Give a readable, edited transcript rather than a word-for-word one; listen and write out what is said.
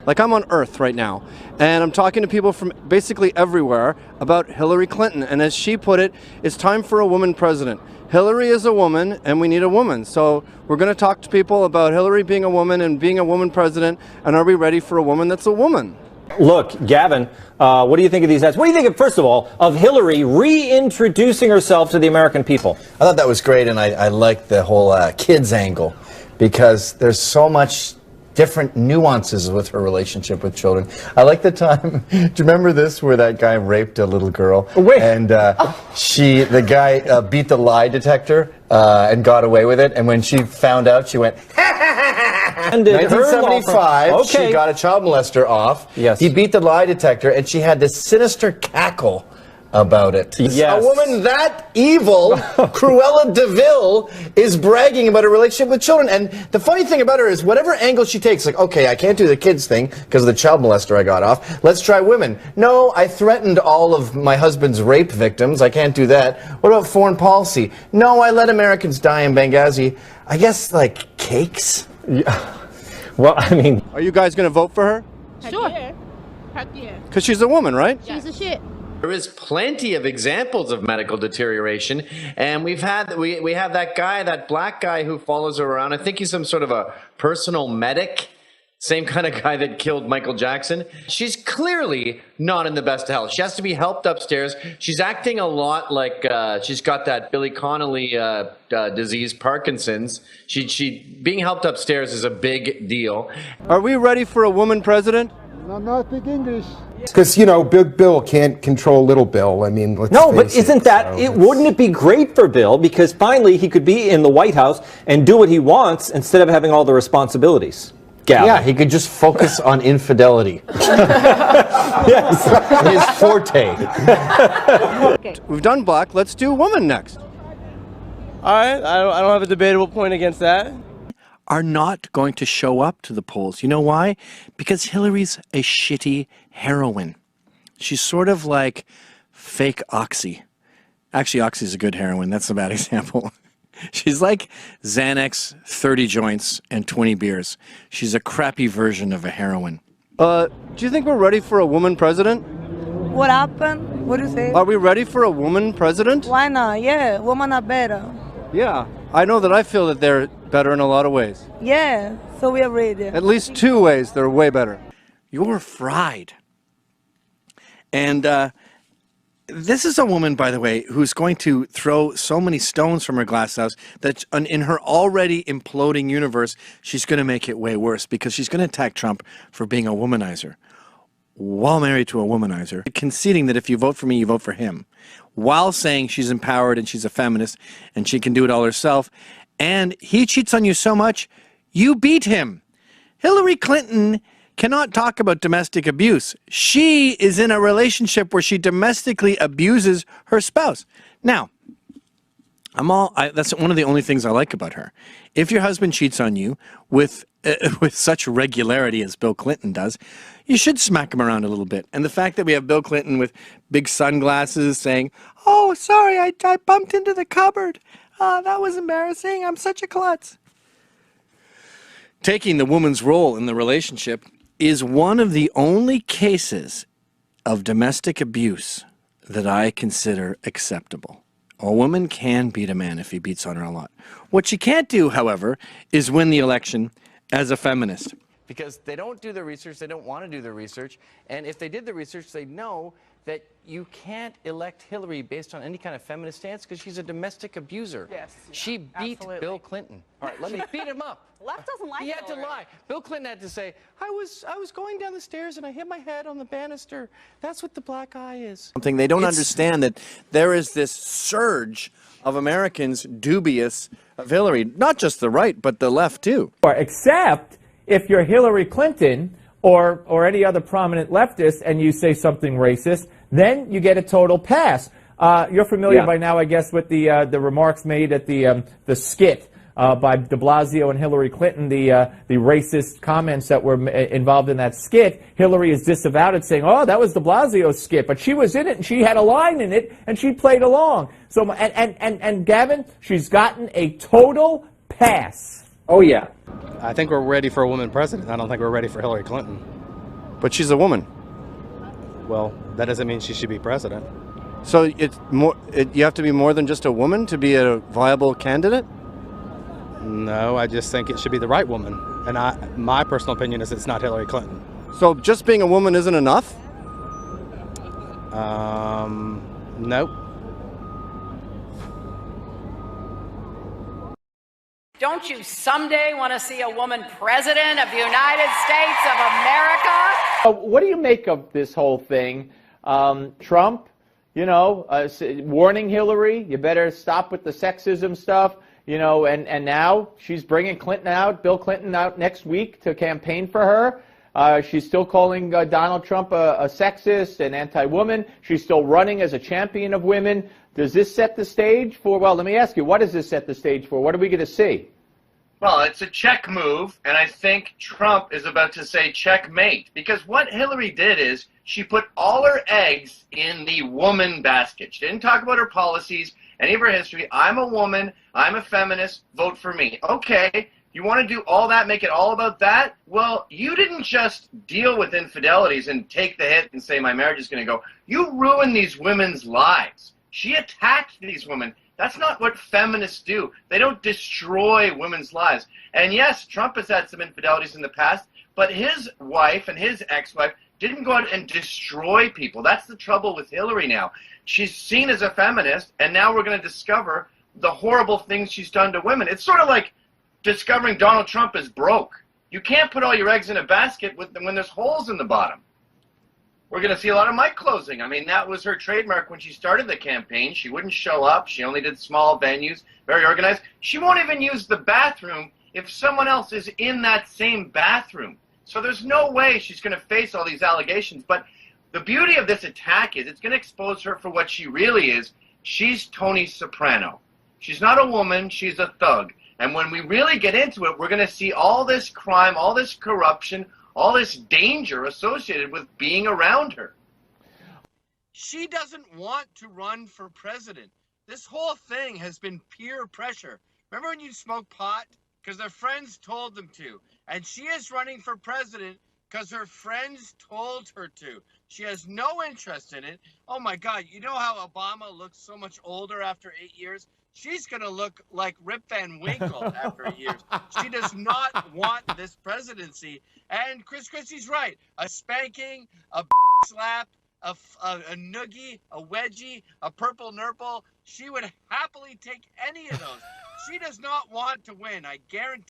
Like, I'm on Earth right now, and I'm talking to people from basically everywhere about Hillary Clinton, and as she put it, it's time for a woman president. Hillary is a woman, and we need a woman. So we're going to talk to people about Hillary being a woman and being a woman president, and are we ready for a woman that's a woman? Look, Gavin, what do you think of these ads? What do you think, first of all, of Hillary reintroducing herself to the American people? I thought that was great, and I liked the whole kids angle, because there's so much different nuances with her relationship with children. I like the time, do you remember this, where that guy raped a little girl? Wait. And the guy beat the lie detector and got away with it, and when she found out, she went, And 1975, okay. She got a child molester off. Yes. He beat the lie detector, and she had this sinister cackle about it. Yes. A woman that evil, Cruella de Vil, is bragging about a relationship with children. And the funny thing about her is, whatever angle she takes, like, okay, I can't do the kids thing because of the child molester I got off. Let's try women. No, I threatened all of my husband's rape victims. I can't do that. What about foreign policy? No, I let Americans die in Benghazi. I guess, like, cakes? Yeah. Well, I mean... Are you guys going to vote for her? Sure. Heck yeah. Because she's a woman, right? She's a shit. There is plenty of examples of medical deterioration, and we have that guy, that black guy who follows her around. I think he's some sort of a personal medic, same kind of guy that killed Michael Jackson. She's clearly not in the best of health. She has to be helped upstairs. She's acting a lot like she's got that Billy Connolly disease, Parkinson's. She being helped upstairs is a big deal. Are we ready for a woman president? No, I speak English. Because, you know, Big Bill can't control Little Bill. I mean, let's No, face but isn't that, wouldn't it be great for Bill? Because finally he could be in the White House and do what he wants instead of having all the responsibilities. Gavin. Yeah, he could just focus on infidelity. Yes. His forte. Okay. We've done black, let's do woman next. All right, I don't have a debatable point against that. Are not going to show up to the polls. You know why? Because Hillary's a shitty heroine. She's sort of like fake Oxy. Actually, Oxy's a good heroine. That's a bad example. She's like Xanax, 30 joints, and 20 beers. She's a crappy version of a heroine. Do you think we're ready for a woman president? What happened? What do you say? Are we ready for a woman president? Why not? Yeah, women are better. Yeah, I know that I feel that they're better in a lot of ways. Yeah, so we are ready. At least 2 ways they're way better. You're fried. And this is a woman, by the way, who's going to throw so many stones from her glass house that in her already imploding universe, she's going to make it way worse because she's going to attack Trump for being a womanizer. While married to a womanizer, conceding that if you vote for me, you vote for him, while saying she's empowered and she's a feminist and she can do it all herself, and he cheats on you so much, you beat him. Hillary Clinton cannot talk about domestic abuse. She is in a relationship where she domestically abuses her spouse. Now, that's one of the only things I like about her. If your husband cheats on you with such regularity as Bill Clinton does, you should smack him around a little bit. And the fact that we have Bill Clinton with big sunglasses saying, "Oh, sorry, I bumped into the cupboard. That was embarrassing. I'm such a klutz." Taking the woman's role in the relationship is one of the only cases of domestic abuse that I consider acceptable. A woman can beat a man if he beats on her a lot. What she can't do, however, is win the election as a feminist. Because they don't do the research, they don't want to do the research, and if they did the research, they know that you can't elect Hillary based on any kind of feminist stance because she's a domestic abuser. Yes. She beat absolutely. Bill Clinton. All right, let me beat him up. Left doesn't like He had to Hillary. lie. Bill Clinton had to say, I was going down the stairs and I hit my head on the banister. That's what the black eye is. Something they don't understand, that there is this surge of Americans dubious of Hillary, not just the right, but the left too. Except if you're Hillary Clinton or any other prominent leftist and you say something racist, then you get a total pass. You're familiar by now, I guess, with the remarks made at the skit by de Blasio and Hillary Clinton, the racist comments that were involved in that skit. Hillary is disavowed it, saying, "Oh, that was de Blasio's skit, but she was in it and she had a line in it and she played along." So, and Gavin, she's gotten a total pass. Oh, yeah. I think we're ready for a woman president. I don't think we're ready for Hillary Clinton. But she's a woman. Well, that doesn't mean she should be president. So it's more. You have to be more than just a woman to be a viable candidate? No, I just think it should be the right woman. And my personal opinion is it's not Hillary Clinton. So just being a woman isn't enough? Nope. Don't you someday want to see a woman president of the United States of America? What do you make of this whole thing? Trump, warning Hillary, you better stop with the sexism stuff, and now she's bringing Bill Clinton out next week to campaign for her. She's still calling Donald Trump a sexist and anti-woman. She's still running as a champion of women. Does this set the stage for, well, let me ask you, what does this set the stage for? What are we going to see? Well, it's a check move, and I think Trump is about to say checkmate. Because what Hillary did is she put all her eggs in the woman basket. She didn't talk about her policies, any of her history. I'm a woman. I'm a feminist. Vote for me. Okay, you want to do all that, make it all about that? Well, you didn't just deal with infidelities and take the hit and say my marriage is going to go. You ruined these women's lives. She attacked these women. That's not what feminists do. They don't destroy women's lives. And yes, Trump has had some infidelities in the past, but his wife and his ex-wife didn't go out and destroy people. That's the trouble with Hillary now. She's seen as a feminist, and now we're going to discover the horrible things she's done to women. It's sort of like discovering Donald Trump is broke. You can't put all your eggs in a basket when there's holes in the bottom. We're going to see a lot of mic closing. I mean, that was her trademark when she started the campaign. She wouldn't show up. She only did small venues, very organized. She won't even use the bathroom if someone else is in that same bathroom. So there's no way she's going to face all these allegations. But the beauty of this attack is it's going to expose her for what she really is. She's Tony Soprano. She's not a woman. She's a thug. And when we really get into it, we're going to see all this crime, all this corruption, all this danger associated with being around her. She doesn't want to run for president. This whole thing has been peer pressure. Remember when you smoke pot? Because their friends told them to. And she is running for president because her friends told her to. She has no interest in it. Oh my God, you know how Obama looks so much older after 8 years? She's going to look like Rip Van Winkle after 8 years. She does not want this presidency. And Chris Christie's right. A spanking, a slap, a noogie, a wedgie, a purple nurple. She would happily take any of those. She does not want to win. I guarantee